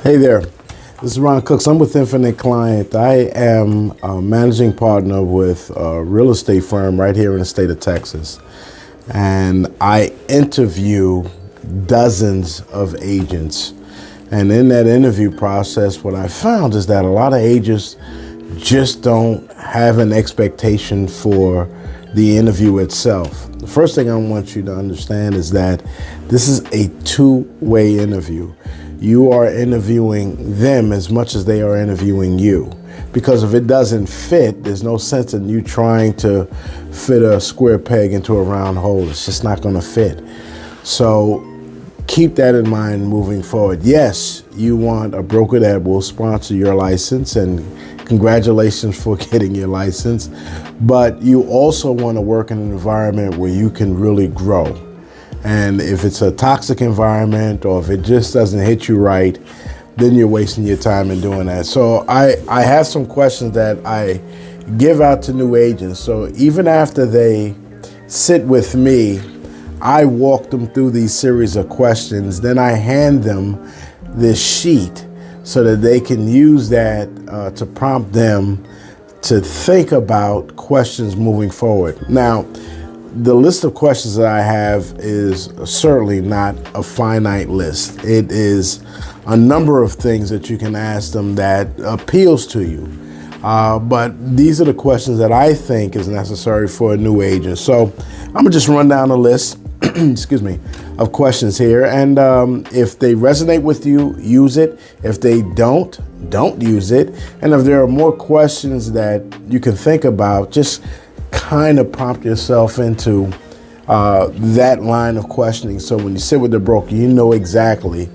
Hey there, this is Ron Cooks. I'm with Infinite Client. I am a managing partner with a real estate firm right here in the state of Texas. And I interview dozens of agents. And in that interview process, what I found is that a lot of agents just don't have an expectation for the interview itself. The first thing I want you to understand is that this is a two-way interview. You are interviewing them as much as they are interviewing you. Because if it doesn't fit, there's no sense in you trying to fit a square peg into a round hole. It's just not going to fit. So keep that in mind moving forward. Yes, you want a broker that will sponsor your license, and congratulations for getting your license. But you also want to work in an environment where you can really grow. And if it's a toxic environment or if it just doesn't hit you right, then you're wasting your time in doing that. So I have some questions that I give out to new agents. So even after they sit with me, I walk them through these series of questions. Then I hand them this sheet so that they can use that to prompt them to think about questions moving forward. Now, the list of questions that I have is certainly not a finite list. It is a number of things that you can ask them that appeals to you. But these are the questions that I think is necessary for a new agent. So I'm gonna just run down a list, excuse me, of questions here. And if they resonate with you, use it. If they don't use it. And if there are more questions that you can think about, just kind of prompt yourself into that line of questioning. So when you sit with the broker, you know exactly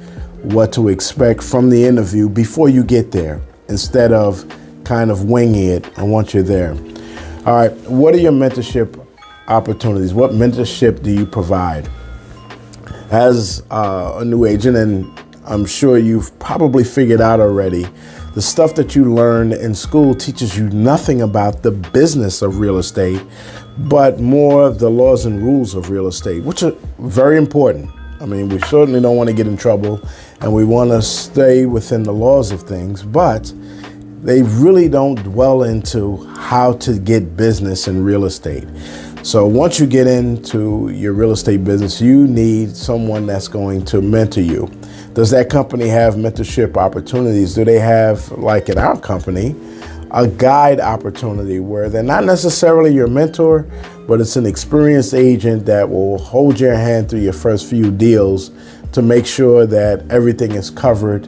what to expect from the interview before you get there, instead of kind of winging it and once you're there. All right, what are your mentorship opportunities? What mentorship do you provide? As a new agent, and I'm sure you've probably figured out already, the stuff that you learn in school teaches you nothing about the business of real estate, but more of the laws and rules of real estate, which are very important. I mean, we certainly don't want to get in trouble, and we want to stay within the laws of things, but they really don't dwell into how to get business in real estate. So once you get into your real estate business, you need someone that's going to mentor you. Does that company have mentorship opportunities? Do they have, like in our company, a guide opportunity where they're not necessarily your mentor, but it's an experienced agent that will hold your hand through your first few deals to make sure that everything is covered,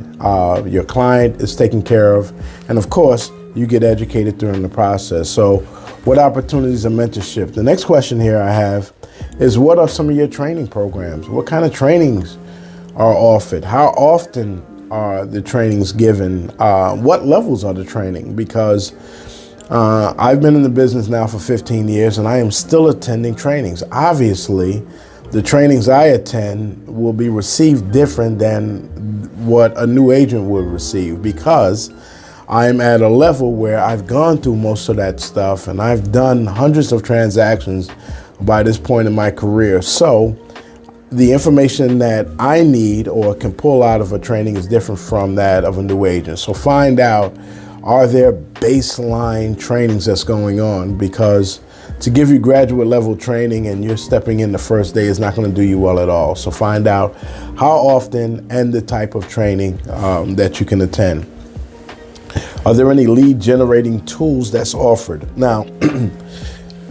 your client is taken care of, and of course, you get educated during the process. So what opportunities of mentorship? The next question here I have is, what are some of your training programs? What kind of trainings are offered? How often are the trainings given? What levels are the training? Because I've been in the business now for 15 years and I am still attending trainings. Obviously, the trainings I attend will be received different than what a new agent would receive, because I'm at a level where I've gone through most of that stuff and I've done hundreds of transactions by this point in my career. So the information that I need or can pull out of a training is different from that of a new agent. So find out, are there baseline trainings that's going on? Because to give you graduate level training and you're stepping in the first day is not going to do you well at all. So find out how often and the type of training that you can attend. Are there any lead generating tools that's offered? Now,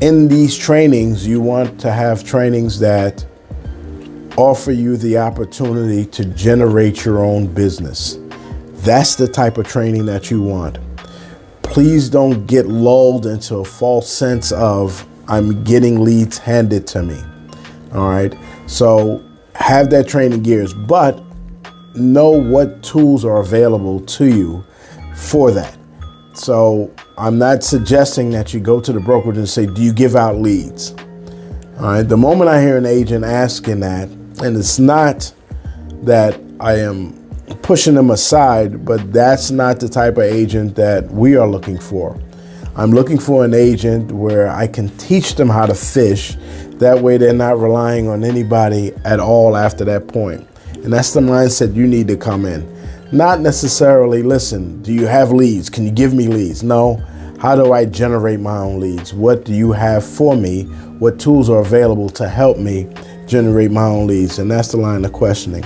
in these trainings, you want to have trainings that offer you the opportunity to generate your own business. That's the type of training that you want. Please don't get lulled into a false sense of, I'm getting leads handed to me. All right. So have that training gears, but know what tools are available to you for that. So I'm not suggesting that you go to the brokerage and say, do you give out leads? All right. The moment I hear an agent asking that, and it's not that I am pushing them aside, but that's not the type of agent that we are looking for. I'm looking for an agent where I can teach them how to fish. That way they're not relying on anybody at all after that point. And that's the mindset you need to come in. Not necessarily, listen, do you have leads? Can you give me leads? No. How do I generate my own leads? What do you have for me? What tools are available to help me generate my own leads? And that's the line of questioning.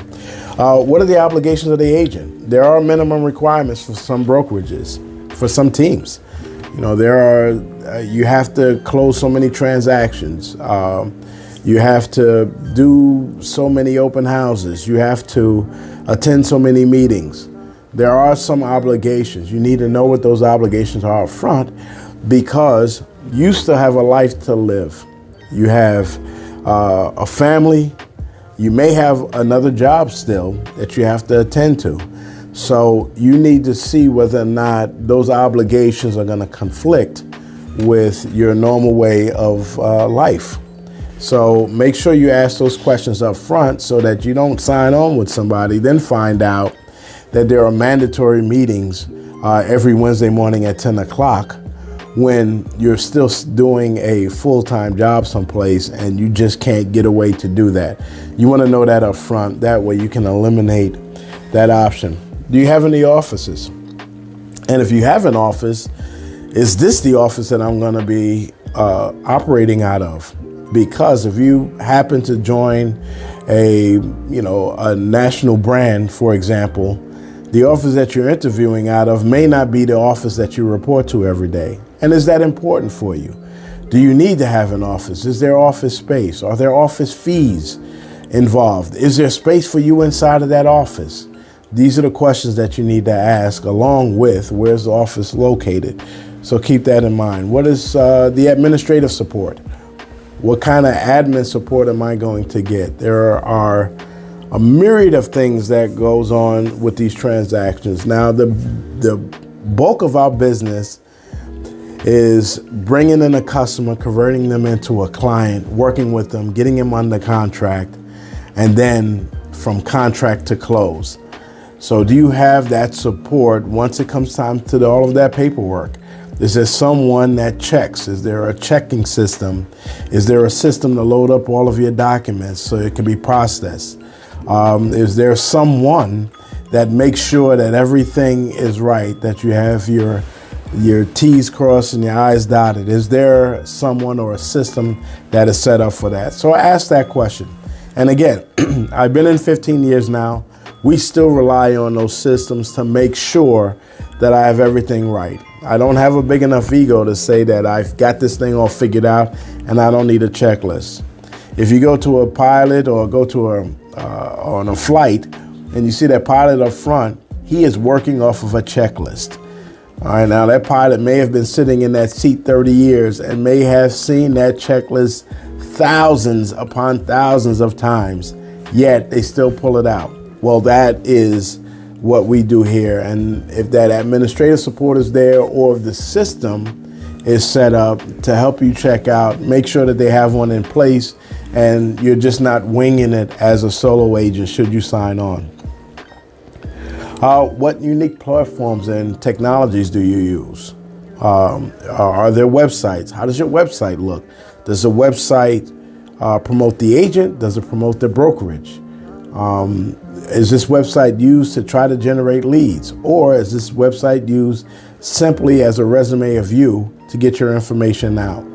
What are the obligations of the agent? There are minimum requirements for some brokerages, for some teams. You know, there are, you have to close so many transactions. You have to do so many open houses. You have to attend so many meetings. There are some obligations. You need to know what those obligations are up front, because you still have a life to live. You have a family. You may have another job still that you have to attend to. So you need to see whether or not those obligations are going to conflict with your normal way of life. So make sure you ask those questions up front so that you don't sign on with somebody, then find out that there are mandatory meetings every Wednesday morning at 10 o'clock when you're still doing a full-time job someplace and you just can't get away to do that. You want to know that up front. That way you can eliminate that option. Do you have any offices? And if you have an office, is this the office that I'm going to be operating out of? Because if you happen to join a national brand, for example, the office that you're interviewing out of may not be the office that you report to every day. And is that important for you? Do you need to have an office? Is there office space? Are there office fees involved? Is there space for you inside of that office? These are the questions that you need to ask, along with where's the office located. So keep that in mind. What is the administrative support? What kind of admin support am I going to get? There are a myriad of things that goes on with these transactions. Now, the bulk of our business is bringing in a customer, converting them into a client, working with them, getting them under contract, and then from contract to close. So do you have that support once it comes time to do all of that paperwork? Is there someone that checks? Is there a checking system? Is there a system to load up all of your documents so it can be processed? Is there someone that makes sure that everything is right, that you have your T's crossed and your I's dotted? Is there someone or a system that is set up for that? So ask that question. And again, I've been in 15 years now. We still rely on those systems to make sure that I have everything right. I don't have a big enough ego to say that I've got this thing all figured out and I don't need a checklist. If you go to a pilot or go to on a flight and you see that pilot up front, he is working off of a checklist. All right, now that pilot may have been sitting in that seat 30 years and may have seen that checklist thousands upon thousands of times, yet they still pull it out. Well, that is what we do here. And if that administrative support is there, or if the system is set up to help you check out, make sure that they have one in place and you're just not winging it as a solo agent should you sign on. What unique platforms and technologies do you use? Are there websites? How does your website look? Does the website promote the agent? Does it promote the brokerage? Is this website used to try to generate leads? Or is this website used simply as a resume of you to get your information out?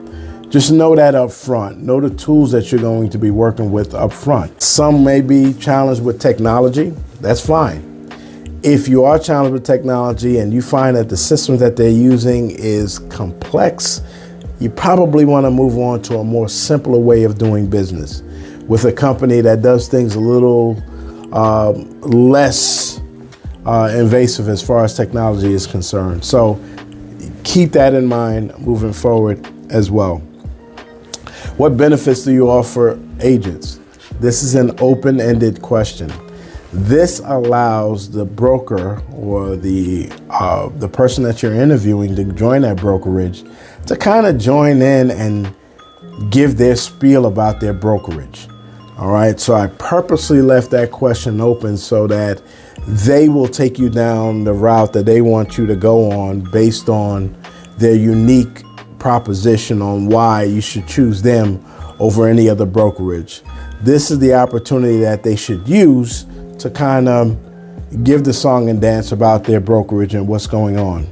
Just know that up front. Know the tools that you're going to be working with up front. Some may be challenged with technology. That's fine. If you are challenged with technology and you find that the system that they're using is complex, you probably want to move on to a more simpler way of doing business with a company that does things a little less invasive as far as technology is concerned. So keep that in mind moving forward as well. What benefits do you offer agents? This is an open-ended question. This allows the broker or the person that you're interviewing to join that brokerage to kind of join in and give their spiel about their brokerage. All right, so I purposely left that question open so that they will take you down the route that they want you to go on based on their unique proposition on why you should choose them over any other brokerage. This is the opportunity that they should use to kind of give the song and dance about their brokerage and what's going on.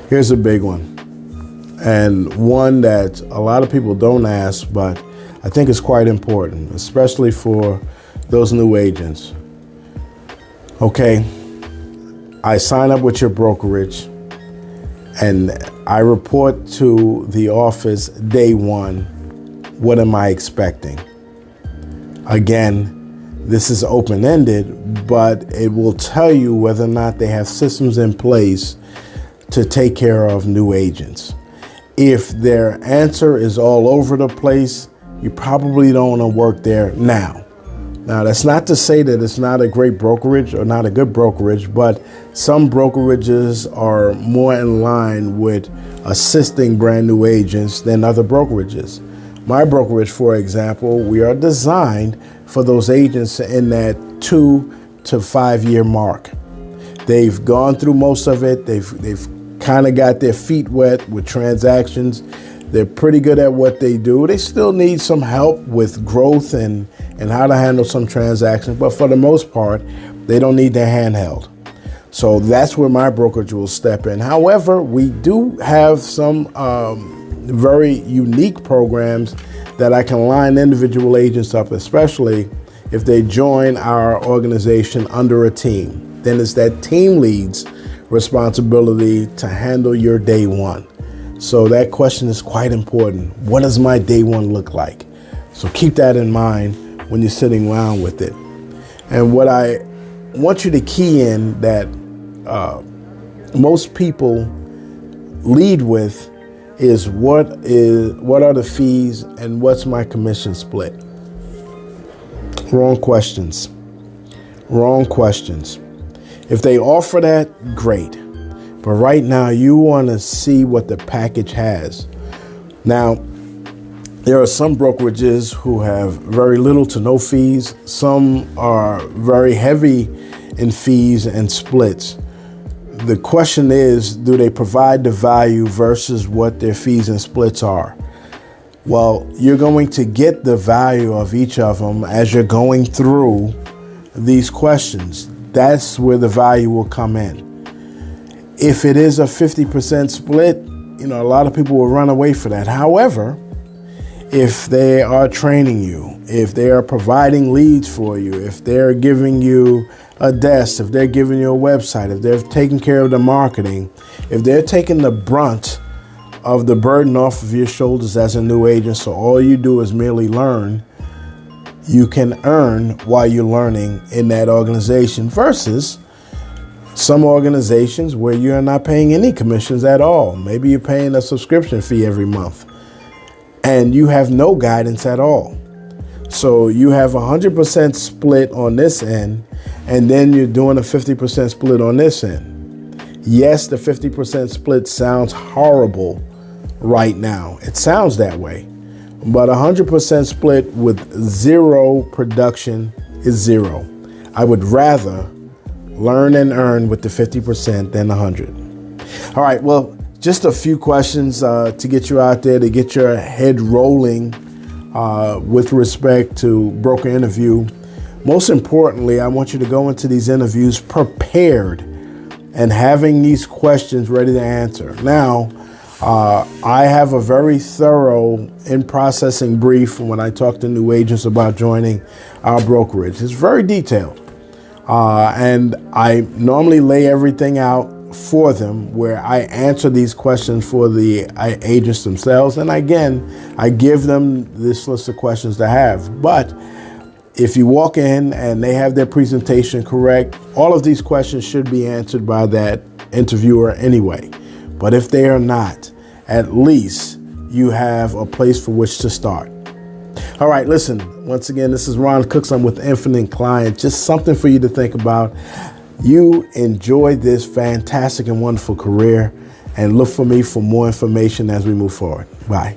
Here's a big one, and one that a lot of people don't ask, but I think it's quite important, especially for those new agents. Okay, I sign up with your brokerage and I report to the office day one. What am I expecting? Again, this is open-ended, but it will tell you whether or not they have systems in place to take care of new agents. If their answer is all over the place, you probably don't want to work there now. Now, that's not to say that it's not a great brokerage or not a good brokerage, but some brokerages are more in line with assisting brand new agents than other brokerages. My brokerage, for example, we are designed for those agents in that 2 to 5 year mark. They've gone through most of it. They've kind of got their feet wet with transactions. They're pretty good at what they do. They still need some help with growth and how to handle some transactions, but for the most part, they don't need their handheld. So that's where my brokerage will step in. However, we do have some very unique programs that I can line individual agents up, especially if they join our organization under a team. Then it's that team lead's responsibility to handle your day one. So that question is quite important. What does my day one look like? So keep that in mind when you're sitting around with it. And what I want you to key in that most people lead with is what are the fees and what's my commission split? Wrong questions. Wrong questions. If they offer that, great. But right now, you want to see what the package has. Now, there are some brokerages who have very little to no fees. Some are very heavy in fees and splits. The question is, do they provide the value versus what their fees and splits are? Well, you're going to get the value of each of them as you're going through these questions. That's where the value will come in. If it is a 50% split, a lot of people will run away for that. However, if they are training you, if they are providing leads for you, if they're giving you a desk, if they're giving you a website, if they're taking care of the marketing, if they're taking the brunt of the burden off of your shoulders as a new agent, so all you do is merely learn, you can earn while you're learning in that organization versus some organizations where you're not paying any commissions at all. Maybe you're paying a subscription fee every month and you have no guidance at all. So you have 100% split on this end, and then you're doing a 50% split on this end. Yes, the 50% split sounds horrible right now. It sounds that way. But 100% split with zero production is zero. I would rather learn and earn with the 50% than 100. All right, well, just a few questions to get you out there, to get your head rolling with respect to broker interview. Most importantly, I want you to go into these interviews prepared and having these questions ready to answer. Now, I have a very thorough in-processing brief when I talk to new agents about joining our brokerage. It's very detailed. And I normally lay everything out for them where I answer these questions for the agents themselves. And again, I give them this list of questions to have. But if you walk in and they have their presentation correct, all of these questions should be answered by that interviewer anyway. But if they are not, at least you have a place for which to start. All right, listen, once again, this is Ron Cooks. I'm with Infinite Client. Just something for you to think about. You enjoy this fantastic and wonderful career, and look for me for more information as we move forward. Bye.